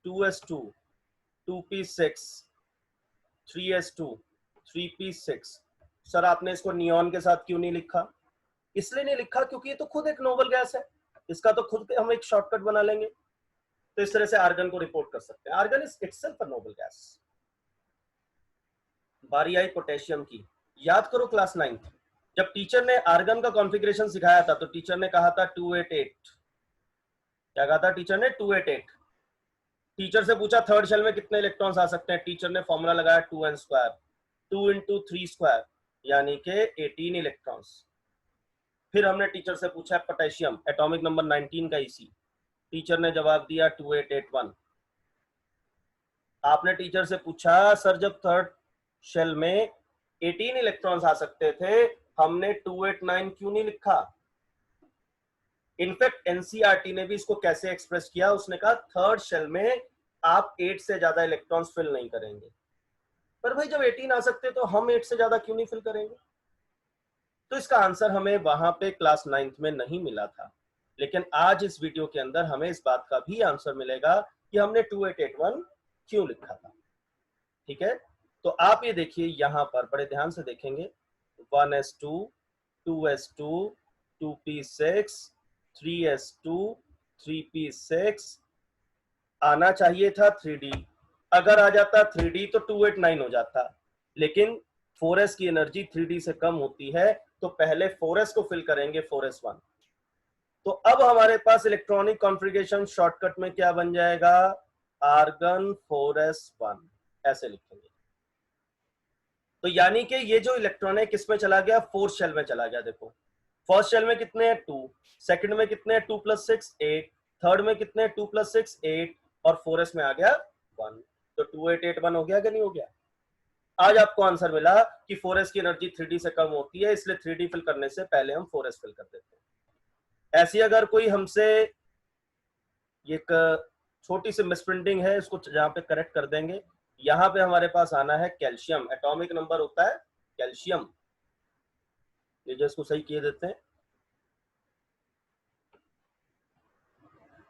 2s2, 2p6, 3s2, 3p6। Sir आपने इसको नियॉन के साथ क्यों नहीं लिखा? इसलिए नहीं लिखा क्योंकि ये तो खुद एक नोबल गैस है, इसका तो खुद हम एक शॉर्टकट बना लेंगे। तो इस तरह से आर्गन को रिपोर्ट कर सकते हैं, argon is itself a noble gas. बारी आई पोटेशियम की। याद करो क्लास 9th, जब टीचर ने आर्गन का कॉन्फ़िगरेशन सिखाया था तो टीचर ने कहा था 288। क्या कहा था टीचर ने? 288। टीचर से पूछा थर्ड शेल में कितने इलेक्ट्रॉन्स आ सकते हैं, टीचर ने फॉर्मूला लगाया 2n स्क्वायर, 2 इंटू 3 स्क्वायर, यानी कि 18 इलेक्ट्रॉन्स। फिर हमने टीचर से पूछा पोटेशियम, एटॉमिक नंबर 19 का इसी, टीचर ने जवाब दिया 2881। आपने टीचर से पूछा सर जब थर्ड शेल में 18 इलेक्ट्रॉन्स आ सकते थे, हमने 289 क्यों नहीं लिखा? इनफैक्ट एनसीईआरटी ने भी इसको कैसे एक्सप्रेस किया, उसने कहा थर्ड शेल में आप 8 से ज्यादा इलेक्ट्रॉन्स फिल नहीं करेंगे। पर भाई जब 18 आ सकते तो हम 8 से ज्यादा क्यों नहीं फिल करेंगे? तो इसका आंसर हमें वहां पे क्लास 9th में नहीं मिला था, लेकिन आज इस वीडियो के अंदर हमें इस बात का भी आंसर मिलेगा कि हमने 2881 क्यों लिखा था। ठीक है, तो आप ये देखिए यहां पर बड़े ध्यान से देखेंगे, 1s2 2s2 2p6 3s2 3p6 आना चाहिए था 3d। अगर आ जाता 3d तो 289 हो जाता, लेकिन 4s की एनर्जी 3d से कम होती है, तो पहले 4s को फिल करेंगे 4s1। तो अब हमारे पास इलेक्ट्रॉनिक कॉन्फ़िगरेशन शॉर्टकट में क्या बन जाएगा, आर्गन 4s1 ऐसे लिखेंगे। तो यानी कि ये जो इलेक्ट्रॉन है किसमें चला गया, फोर्थ शेल में चला गया। देखो फर्स्ट शेल में कितने हैं 2, सेकंड में कितने हैं 2 + 6 8, थर्ड में कितने हैं 2 + 6 8 और 4s में आ गया 1। तो 2881 हो गया कि नहीं हो गया? आज आपको आंसर मिला कि 4s की एनर्जी 3d से कम होती है, इसलिए 3d फिल करने से पहले हम 4s फिल कर देते हैं। ऐसी अगर कोई हमसे एक छोटी सी मिसप्रिंटिंग है, इसको जहां पे करेक्ट कर देंगे। यहां पे हमारे पास आना है कैल्शियम, एटॉमिक नंबर होता है कैल्शियम, इसको सही किए देते हैं।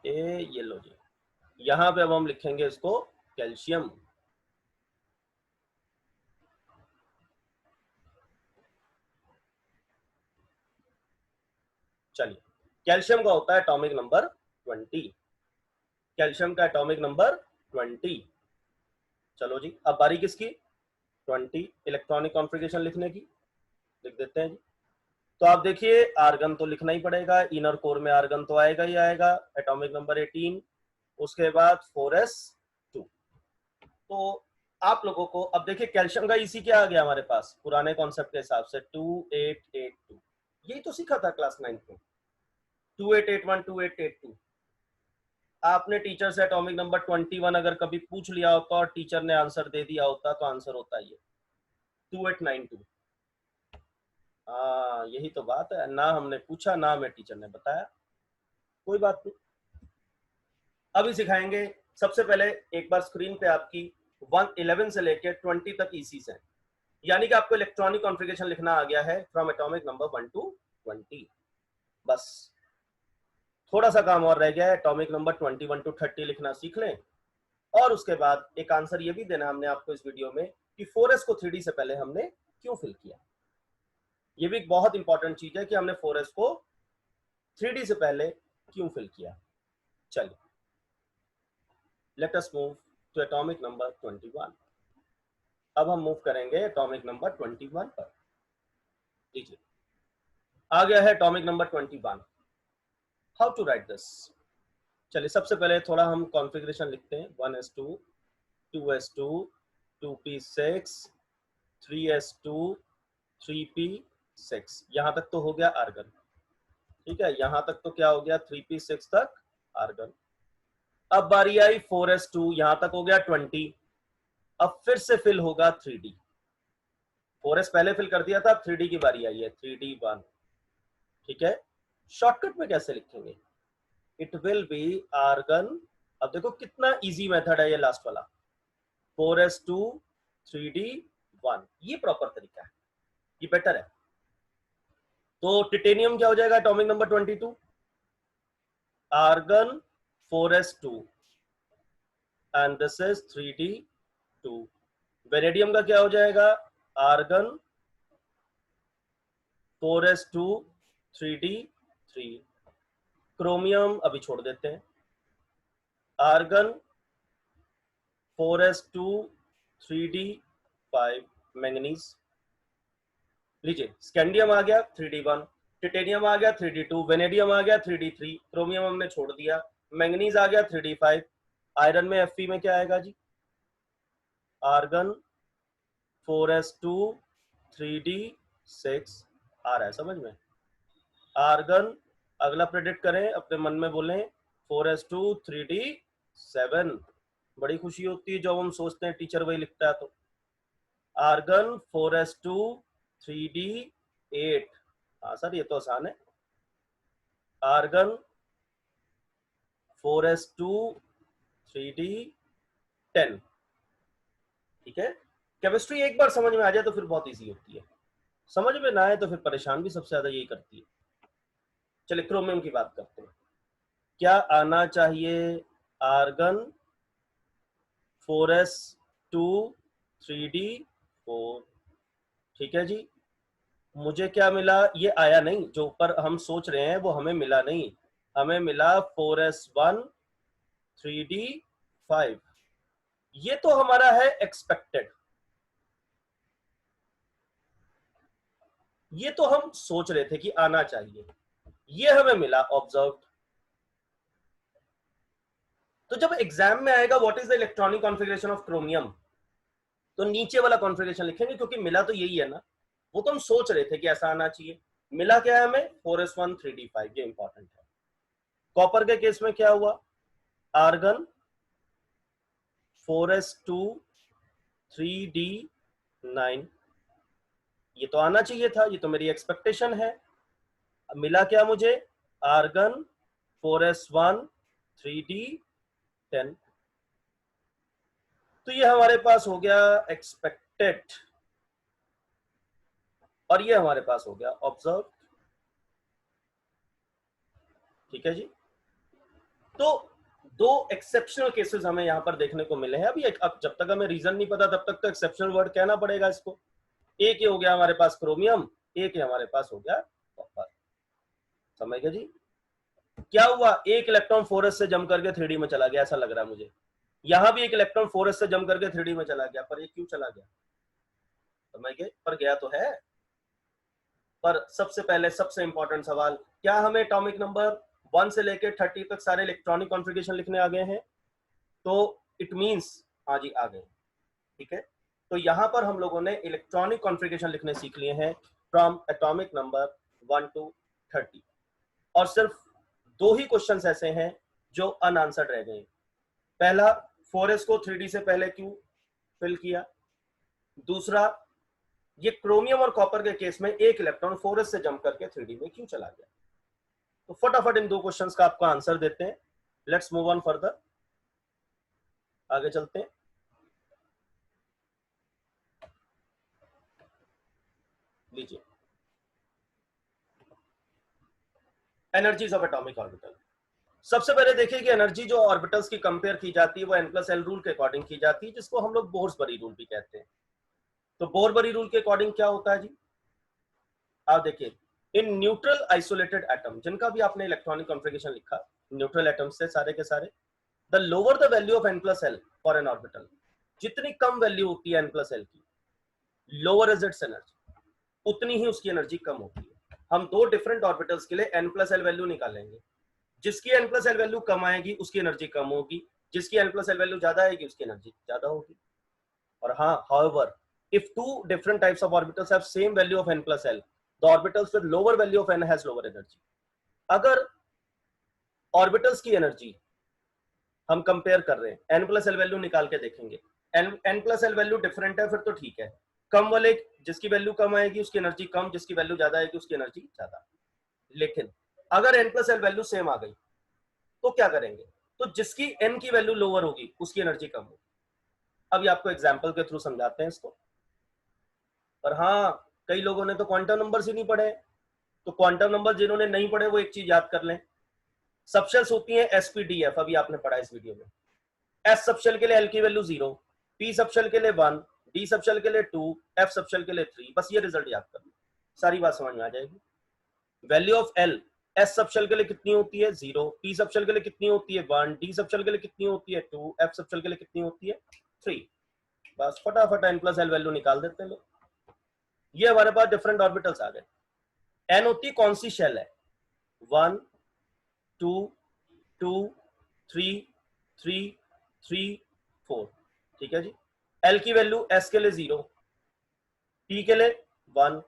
ये लो जी, यहां पे अब हम लिखेंगे इसको कैल्शियम। चलिए, कैल्शियम का होता है एटॉमिक नंबर 20, कैल्शियम का एटॉमिक नंबर 20। चलो जी, अब बारी किसकी, 20 इलेक्ट्रॉनिक कॉन्फ़िगरेशन लिखने की, लिख देते हैं जी। तो आप देखिए आर्गन तो लिखना ही पड़ेगा, इनर कोर में आर्गन तो आएगा ही आएगा, एटॉमिक नंबर 18, उसके बाद 4s2। तो आप लोगों को अब देखिए कैल्शियम का इसी क्या आ गया हमारे पास पुराने कॉन्सेप्ट के हिसाब से 2882, यही तो सीखा था क्लास 9 में, 2881 2882। आपने टीचर से एटॉमिक नंबर 21 अगर कभी पूछ लिया होता और टीचर ने आंसर दे दिया होता तो आंसर होता ये 2892। हाँ यही तो बात है, ना हमने पूछा ना हमें टीचर ने बताया, कोई बात नहीं। अभी सिखाएंगे, सबसे पहले एक बार स्क्रीन पे आपकी 11 से लेकर 20 तक ईसीस हैं, यानी कि आपको इलेक्ट्रॉनिक कॉन्फ़िगरेशन लिखना आ गया है फ्रॉम एटॉमिक नंबर 1 to 20। बस थोड़ा सा काम और रह गया है, एटॉमिक नंबर 21 to 30 लिखना सीख लें, और उसके बाद एक आंसर ये भी देना हमने आपको इस वीडियो में कि 4s को 3d से पहले हमने क्यों फिल किया। ये भी एक बहुत इंपॉर्टेंट चीज है कि हमने 4s को 3d से पहले क्यों फिल किया। चलिए, let us move to atomic number 21। अब हम मूव करेंगे एटॉमिक नंबर 21 पर। लीजिए आ गया है atomic number 21। How to write this, चलिए सबसे पहले थोड़ा हम कॉन्फ़िगरेशन लिखते हैं, 1s2 2s2 2p6 3s2 3p6, यहां तक तो हो गया आर्गन। ठीक है, यहां तक तो क्या हो गया 3p6 तक आर्गन। अब बारी आई 4s2, यहां तक हो गया 20। अब फिर से फिल होगा 3d, 4s पहले फिल कर दिया था, अब 3d की बारी आई है 3d1। ठीक है, शॉर्टकट में कैसे लिखेंगे, इट विल बी आर्गन। अब देखो कितना इजी मेथड है ये लास्ट वाला, 4s2 3d1, ये प्रॉपर तरीका है, ये बेटर है। तो टिटेनियम क्या हो जाएगा atomic number 22, argon 4s2 and this is 3d2। Vanadium का क्या हो जाएगा, आर्गन 4s2 3d3। क्रोमियम अभी छोड़ देते हैं, आर्गन 4s2 3d5। मैंगनीज, लीजिए स्कैंडियम आ गया 3d1, टिटेनियम आ गया 3d2, वेनेडियम आ गया 3d3, क्रोमियम हमने छोड़ दिया, मैंगनीज आ गया 3d5। आयरन में Fe में क्या आएगा जी, आर्गन 4s2 3d6। आ रहा है समझ में, आर्गन अगला प्रेडिक्ट करें, अपने मन में बोलें 4s2 3d7। बड़ी खुशी होती है जब हम सोचते हैं टीचर वही लिखता है, तो आर्गन 4s2 3d8। हाँ सर ये तो आसान है, आर्गन 4s2 3d10। ठीक है, केमिस्ट्री एक बार समझ में आ जाए तो फिर बहुत इजी होती है, समझ में ना आए तो फिर परेशान भी सबसे ज्यादा यही करती है। चलिए क्रोमियम की बात करते हैं। क्या आना चाहिए? Argon 4s2 3d4। ठीक है जी, मुझे क्या मिला? ये आया नहीं, जो ऊपर हम सोच रहे हैं वो हमें मिला नहीं, हमें मिला 4s1 3d5। ये तो हमारा है एक्सपेक्टेड, ये तो हम सोच रहे थे कि आना चाहिए, ये हमें मिला ऑब्जर्व। तो जब एग्जाम में आएगा what is the electronic configuration of chromium, तो नीचे वाला कॉन्फ़िगरेशन लिखेंगे, क्योंकि मिला तो यही है ना, वो तो हम सोच रहे थे कि ऐसा आना चाहिए। मिला क्या है हमें? 4s1 3d5, ये इंपॉर्टेंट है। कॉपर के केस में क्या हुआ? आर्गन 4s2 3d9, ये तो आना चाहिए था, ये तो मेरी एक्सपेक्टेशन है। अब मिला क्या मुझे? Argon 4s1 3d10। तो ये हमारे पास हो गया एक्सपेक्टेड, और ये हमारे पास हो गया ऑब्जर्व। ठीक है जी, तो दो एक्सेप्शनल केसेस हमें यहां पर देखने को मिले हैं। अभी अब जब तक हमें रीजन नहीं पता तब तक तो एक्सेप्शनल वर्ड कहना पड़ेगा इसको। एक ये हो गया हमारे पास क्रोमियम, एक ये हमारे पास हो गया कॉपर। समझ गए जी? क्या हुआ? एक इलेक्ट्रॉन 4s से जम करके 3d में चला गया, ऐसा लग रहा है मुझे। यहां भी एक इलेक्ट्रॉन 4s से जम करके 3d में चला गया, पर ये क्यों चला गया? समझ गए? पर गया तो है। पर सबसे पहले सबसे इंपॉर्टेंट सवाल, क्या हमें एटॉमिक नंबर 1 से लेकर 30 तक सारे इलेक्ट्रॉनिक कॉन्फ़िगरेशन लिखने आ गए हैं? तो इट मींस हाँ जी आ गए। ठीक है, तो यहां पर हम लोगों ने इलेक्ट्रॉनिक कॉन्फ़िगरेशन लिखने सीख लिए हैं फ्रॉम एटॉमिक नंबर 1 to 30। और सिर्फ दो ही क्वेश्चंस ऐसे हैं जो अनआंसर्ड रह गए। पहला, 4s को 3d से पहले क्यों फिल किया? दूसरा, ये क्रोमियम और कॉपर के केस में एक इलेक्ट्रॉन 4s से जंप करके 3d में क्यों चला गया? तो फटाफट इन दो क्वेश्चंस का आपको आंसर देते हैं। लेट्स मूव ऑन फर्दर, आगे चलते हैं। लीजिए, एनर्जीज ऑफ एटॉमिक ऑर्बिटल। सबसे पहले देखिए कि एनर्जी जो ऑर्बिटल्स की कंपेयर की जाती है वो n+l रूल के अकॉर्डिंग की जाती है, जिसको हम लोग बोर्स-बरी रूल भी कहते हैं। तो बोर-बरी रूल के अकॉर्डिंग क्या होता है जी? आप देखिए, इन न्यूट्रल आइसोलेटेड एटम, जिनका भी आपने इलेक्ट्रॉनिक कॉन्फ़िगरेशन लिखा, न्यूट्रल एटम्स से सारे के सारे, the lower the value of n+l for an orbital, जितनी कम वैल्यू होती है n+l की, लोअर इज इट्स एनर्जी, उतनी ही उसकी एनर्जी कम होती है। हम दो डिफरेंट ऑर्बिटल्स के लिए n+l वैल्यू निकालेंगे, जिसकी n+l वैल्यू कम आएगी उसकी एनर्जी कम होगी, जिसकी n+l वैल्यू ज्यादा आएगी उसकी एनर्जी ज्यादा होगी। और हाँ, however, if two different types of orbitals have same value of n+l, the orbitals with lower value of n has lower energy. अगर ऑर्बिटल्स की एनर्जी हम कंपेयर कर रहे हैं, n+l वैल्यू निकाल के देखेंगे, n+l वैल्यू डिफरेंट है, फिर तो ठीक है। कम वाले, जिसकी वैल्यू कम आएगी उसकी एनर्जी कम, जिसकी वैल्यू ज्यादा आएगी उसकी एनर्जी ज्यादा। लेकिन अगर n+l वैल्यू सेम आ गई तो क्या करेंगे? तो जिसकी n की वैल्यू लोअर होगी उसकी एनर्जी कम होगी। अभी आपको एग्जांपल के थ्रू समझाते हैं इसको। पर हाँ, कई लोगों ने तो क्वांटम नंबर्स ही नहीं पढ़े, तो क्वांटम नंबर जिन्होंने नहीं पढ़े वो एक चीज याद कर लें, सबशेल्स होती हैं sp-df, अभी आपने पढ़ा इस वीडियो में। s सबशेल के लिए l की वैल्यू 0, p सबशेल के लिए 1, d सबशेल के लिए 2, f सबशेल के लिए 3। बस ये रिजल्ट याद कर लो, सारी बात समझ में आ जाएगी। Value of l, s subshell के लिए कितनी होती है? 0, p सबशेल के लिए कितनी होती है? 1, d सबशेल के लिए कितनी होती है? 2, f सबशेल के लिए कितनी होती है? 3। बस फटाफट n+l वैल्यू निकाल देते हैं लोग। ये हमारे पास डिफरेंट ऑर्बिटल्स आ गए। n होती कौन सी शेल है? 1 2 2 3 3 3 4। ठीक है जी। l की वैल्यू s के लिए 0, p के लिए 1,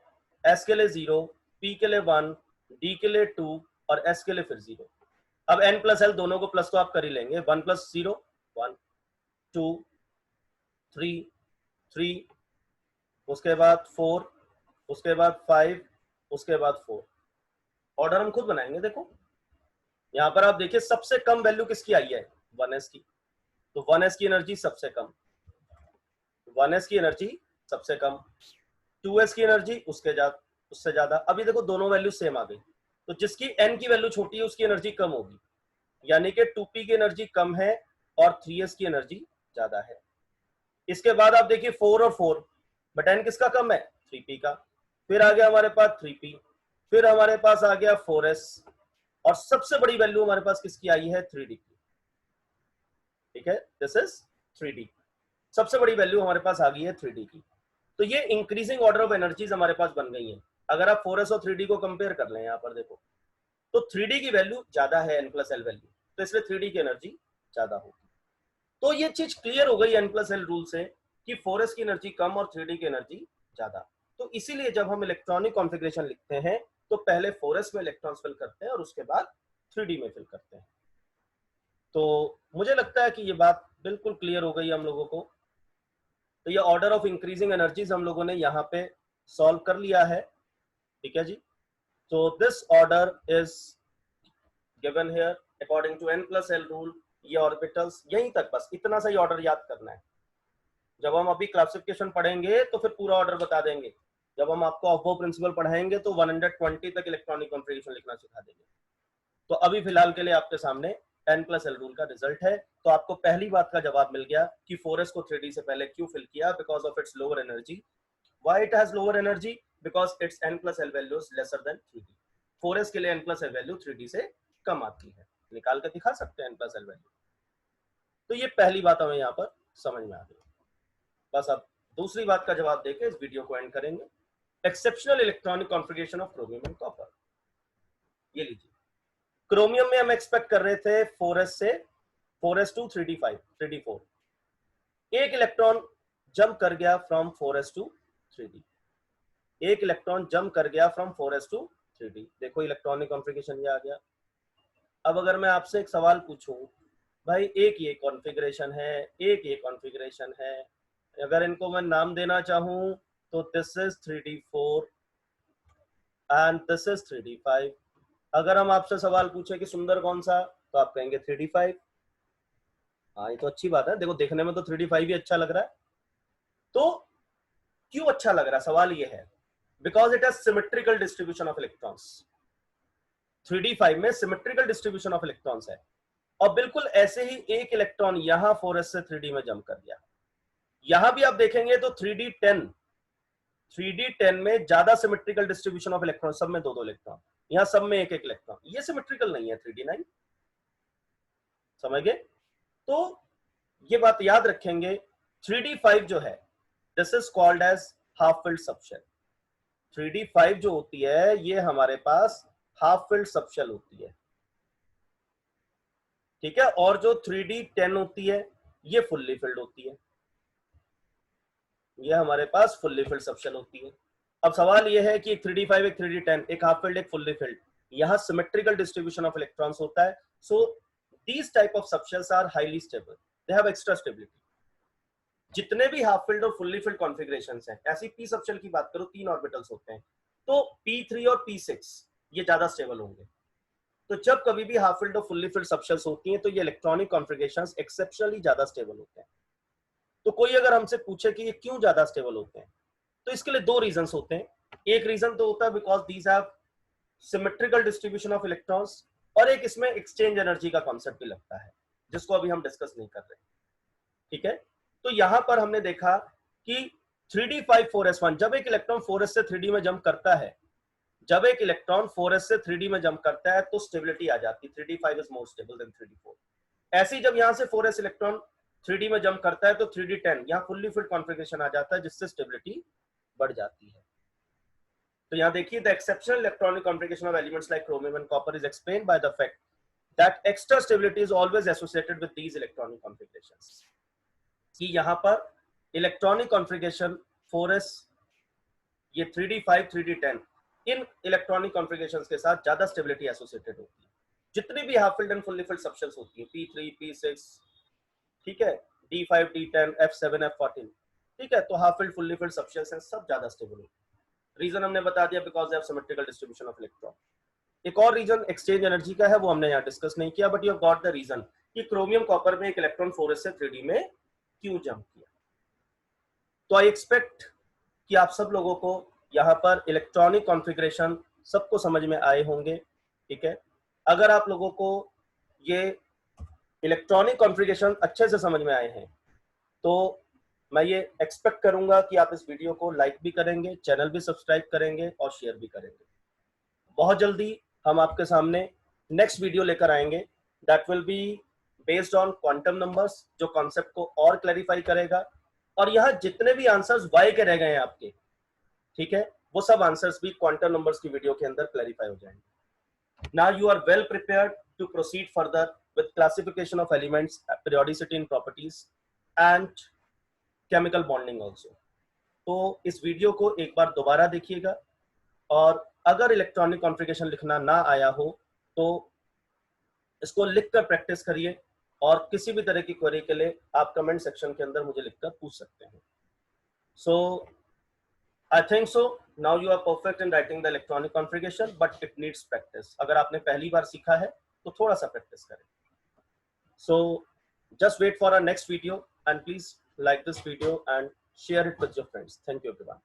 s के लिए 0, p के लिए 1, d के लिए 2 और s के लिए फिर 0। अब n+l दोनों को प्लस तो आप कर ही लेंगे, 1 + 0 1, 2 3 3, उसके बाद 4, उसके बाद 5, उसके बाद 4। ऑर्डर हम खुद बनाएंगे, देखो यहाँ पर आप देखिए सबसे कम वैल्यू किसकी आई है, 1s की, तो 1s की एनर्जी सबसे कम, 1s की एनर्जी सबसे कम, 2s की एनर्जी उससे ज्यादा। अभी देखो दोनों वैल्यू सेम आ गई, तो जिसकी n की वैल्यू छोटी है उसकी एनर्जी कम होगी, यानी कि 2p की एनर्जी कम है और 3s की एनर्जी ज्यादा है। इसके बाद आप देखिए 4 और 4, बट n किसका कम है, 3p का। फिर आ गया हमारे पास 3p, फिर हमारे पास आ गया 4s, और सबसे बड़ी वैल्यू हमारे पास किसकी आई है, 3d की। ठीक है, दिस इज 3d, सबसे बड़ी वैल्यू हमारे पास आ गई है 3d की। तो ये इंक्रीजिंग ऑर्डर ऑफ एनर्जीज हमारे पास बन गई हैं। अगर आप 4s और 3d को कंपेयर कर लें, यहाँ पर देखो तो 3d की वैल्यू ज्यादा है n प्लस एल वैल्यू, तो इसलिए 3d की एनर्जी ज्यादा होगी। तो ये चीज क्लियर हो गई n प्लस एल रूल से कि 4s की एनर्जी कम और 3d की एनर्जी ज्यादा। तो इसीलिए जब हम इलेक्ट्रॉनिक कॉन्फ़िगरेशन लिखते हैं तो पहले 4s में इलेक्ट्रॉन्स फिल करते हैं और उसके बाद 3d में फिल करते हैं। तो मुझे लगता है कि ये बात बिल्कुल क्लियर हो गई हम लोगों को। तो ये ऑर्डर ऑफ इंक्रीजिंग एनर्जीज हम लोगों ने यहाँ पे सॉल्व कर लिया है। ठीक है जी, तो this order is given here according to n plus L rule. ये ऑर्बिटल्स यहीं तक, बस इतना सा ही ऑर्डर याद करना है। जब हम अभी क्लासिफिकेशन पढ़ेंगे तो फिर पूरा ऑर्डर बता देंगे। जब हम आपको अबो प्रिंसिपल पढ़ाएंगे तो 120 तक इलेक्ट्रॉनिक कॉन्फ़िगरेशन लिखना सिखा देंगे। तो अभी फिलहाल के लिए आपके सामने n प्लस एल रूल का रिजल्ट है। तो आपको पहली बात का जवाब मिल गया कि 4s को 3d से पहले क्यों फिल किया, because of its lower energy. Why it has lower energy, because it's n plus L value is lesser than 3d। 4s के लिए n plus L value 3d से कम आती है, निकाल कर दिखा सकते हैं n प्लस एल वैल्यू। तो ये पहली बात हमें यहाँ पर समझ में आ गई। बस अब दूसरी बात का जवाब देके इस वीडियो को एंड करेंगे। Exceptional electronic configuration of chromium and copper. ये लीजिए, क्रोमियम में हम एक्सपेक्ट कर रहे थे 4s से 4s टू 3d5 3d4, एक इलेक्ट्रॉन जंप कर गया फ्रॉम 4s टू 3d, एक इलेक्ट्रॉन जंप कर गया फ्रॉम 4s टू 3d। देखो इलेक्ट्रॉनिक कॉन्फ़िगरेशन ये आ गया। अब अगर मैं आपसे एक सवाल पूछूं, भाई एक ये कॉन्फ़िगरेशन है, एक ये कॉन्फ़िगरेशन है, अगर इनको मैं नाम देना चाहूं तो this is 3d4 and this is 3d5। अगर हम आपसे सवाल पूछे कि सुंदर कौन सा, तो आप कहेंगे 3d5। हाँ ये तो अच्छी बात है, देखो देखने में तो 3d5 ही अच्छा लग रहा है। तो क्यों अच्छा लग रहा है, सवाल ये है, because it has symmetrical distribution of electrons. 3d5 में सिमेट्रिकल डिस्ट्रीब्यूशन ऑफ इलेक्ट्रॉन्स है, और बिल्कुल ऐसे ही एक इलेक्ट्रॉन यहां 4s से 3d में जंप कर गया। यहां भी आप देखेंगे तो 3d10 में ज्यादा सिमेट्रिकल डिस्ट्रीब्यूशन ऑफ इलेक्ट्रॉन, सब में दो दो इलेक्ट्रॉन, यहां सब में एक एक इलेक्ट्रॉन। ये सिमेट्रिकल नहीं है 3d9, समझ गए। तो ये बात याद रखेंगे, 3d5 जो है this is called as half filled subshell. 3d5 जो होती है ये हमारे पास हाफ फिल्ड सबशेल होती है। ठीक है, और जो 3d10 होती है ये फुल्ली फिल्ड होती है, ये हमारे पास फुल्ली फिल्ड सबशेल होती है। अब सवाल ये है कि एक 3d5 एक 3d10, एक हाफ फिल्ड एक फुल्ली फिल्ड, यहां सिमेट्रिकल डिस्ट्रीब्यूशन ऑफ इलेक्ट्रॉन्स होता है। So these type of subshells are highly stable, they have extra stability. जितने भी हाफ फिल्ड और फुल्ली फिल्ड कॉन्फ़िगरेशंस हैं, ऐसी पी सबशेल की बात करो 3 ऑर्बिटल्स होते हैं, तो p3 और p6 ये ज्यादा स्टेबल होंगे। तो जब कभी भी हाफ फिल्ड और फुल्ली फिल्ड सबशेल्स होती हैं तो ये इलेक्ट्रॉनिक कॉन्फ़िगरेशंस एक्सेप्शनली ज्यादा स्टेबल होते हैं। तो कोई अगर हमसे पूछे कि ये क्यों ज्यादा स्टेबल होते हैं, तो इसके लिए दो रीजंस होते हैं। एक रीजन तो होता है because these have symmetrical distribution of electrons, और एक इसमें एक्सचेंज एनर्जी का कॉन्सेप्ट भी लगता है, जिसको अभी हम डिस्कस नहीं कर रहे। ठीक है, तो यहां पर हमने देखा कि 3d5 4s1, जब एक इलेक्ट्रॉन 4s से 3d में जंप करता है, जब एक इलेक्ट्रॉन 4s से 3d में जंप करता है तो स्टेबिलिटी आ जाती है, 3d5 is more stable then 3d4। ऐसे ही जब यहां से 4s इलेक्ट्रॉन 3d में जंप करता है तो 3d10 यहां फुल्ली फिल्ड कॉन्फ़िगरेशन आ जाता है, जिससे स्टेबिलिटी बढ़ जाती है। तो यहां देखिए, the exceptional electronic configuration of elements like chromium and copper is explained by the fact that extra stability is always associated with these electronic configurations. कि यहां पर इलेक्ट्रॉनिक कॉन्फ़िगरेशन 4s, ये 3d5 3d10, इन इलेक्ट्रॉनिक कॉन्फ़िगरेशंस के साथ ज्यादा स्टेबिलिटी एसोसिएटेड होती है। जितनी भी half filled and fully filled subshells होती है, p3 p6, ठीक है, d5 d10 f7 f14, ठीक है, तो half filled fully filled subshells हैं, सब ज्यादा स्टेबल होती है। रीजन हमने बता दिया, because they have symmetrical distribution of electron. एक और रीजन एक्सचेंज एनर्जी का है, वो हमने यहाँ डिस्कस नहीं किया, but you got the reason कि क्रोमियम कॉपर में एक इलेक्ट्रॉन 4s से 3d में क्यों जंप किया। तो आई एक्सपेक्ट कि आप सब लोगों को यहाँ पर इलेक्ट्रॉनिक कॉन्फ़िगरेशन सबको समझ में आए होंगे, ठीक है। अगर आप लोगों को ये इलेक्ट्रॉनिक कॉन्फ़िगरेशन अच्छे से समझ में आए हैं तो मैं ये एक्सपेक्ट करूंगा कि आप इस वीडियो को लाइक भी करेंगे, चैनल भी सब्सक्राइब करेंगे और शेयर भी करेंगे। बहुत जल्दी हम आपके सामने नेक्स्ट वीडियो लेकर आएंगे that will be based on quantum numbers, जो कॉन्सेप्ट को और क्लैरिफाई करेगा। और यहाँ जितने भी आंसर्स वाई के रह गए हैं आपके, ठीक है, वो सब आंसर्स भी क्वांटम नंबर्स की वीडियो के अंदर क्लैरिफाई हो जाएंगे। Now you are well prepared to proceed further with classification of elements, periodicity in properties and chemical bonding also। तो इस वीडियो को एक बार दोबारा देखिएगा, और अगर इलेक्ट्रॉनिक कॉन्फ़िगरेशन लिखना ना आया हो तो इसको लिखकर प्रैक्टिस करिए, और किसी भी तरह की क्वेरी के लिए आप कमेंट सेक्शन के अंदर मुझे लिखकर पूछ सकते हैं। So I think so now you are perfect in writing the electronic configuration, but it needs practice. अगर आपने पहली बार सीखा है तो थोड़ा सा प्रैक्टिस करें। So just wait for our next video, and please like this video and share it with your friends. Thank you everyone.